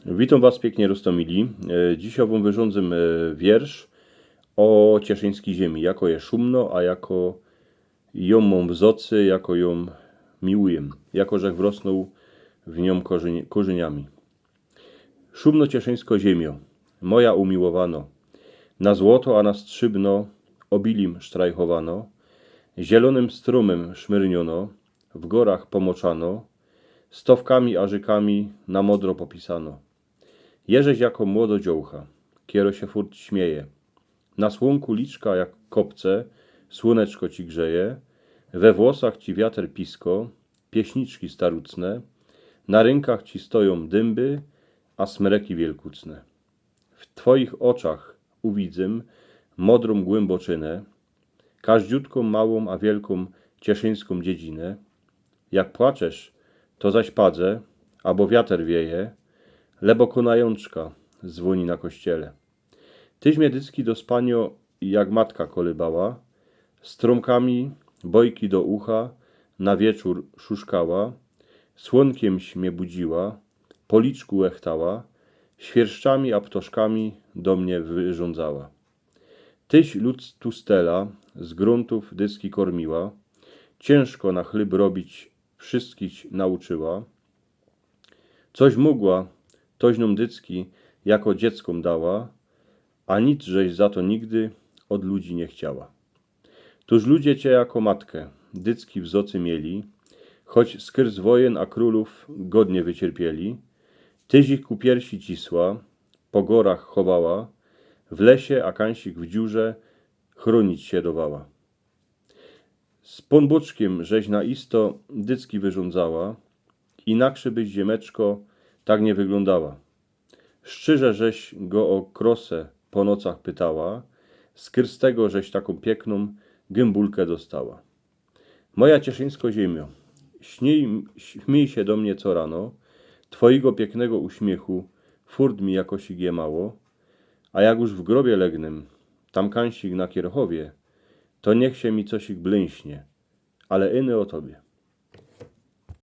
Witam Was pięknie, Rostomili. Dzisiaj Wam wyrządzę wiersz o cieszyńskiej ziemi. Jako je szumno, a jako ją mam w zocy, jako ją miłuję. Jako żech wrosnął w nią korzeniami. Szumno cieszyńsko ziemio, moja umiłowano. Na złoto, a na strzybno obilim sztrajchowano. Zielonym strumem szmyrniono, w gorach pomoczano. Stowkami ażykami na modro popisano. Jeżeś jako młododziołcha, kiero się furt śmieje. Na słonku liczka jak kopce, słoneczko ci grzeje. We włosach ci wiatr pisko, pieśniczki starucne. Na rękach ci stoją dęby, a smreki wielkucne. W twoich oczach uwidzę modrą głęboczynę, każdziutką małą, a wielką cieszyńską dziedzinę. Jak płaczesz, to zaś padze, albo wiatr wieje, lebo konajączka dzwoni na kościele. Tyś mnie dycki do spanio jak matka kolybała, strąkami bojki do ucha na wieczór szuszkała, słonkiemś mnie budziła, policzku łechtała, świerszczami a ptoszkami do mnie wyrządzała. Tyś lud tu stela z gruntów dycki kormiła, ciężko na chleb robić wszystkich nauczyła, coś mogła, toźną dycki jako dzieckom dała, a nic żeś za to nigdy od ludzi nie chciała. Tuż ludzie cię jako matkę dycki w zocy mieli, choć skrz wojen a królów godnie wycierpieli, tyś ich ku piersi cisła, po gorach chowała, w lesie a kańsik w dziurze chronić się dowała. Z ponboczkiem żeś na isto dycki wyrządzała, inaksze byś ziemeczko tak nie wyglądała. Szczerze żeś go o krosę po nocach pytała, z tego żeś taką piękną gębulkę dostała. Moja cieszyńsko ziemio, śmiej się do mnie co rano, twojego pięknego uśmiechu furt mi jakoś je mało, a jak już w grobie legnem, tam kańsik na kierchowie, to niech się mi coś blęśnie, ale iny o tobie.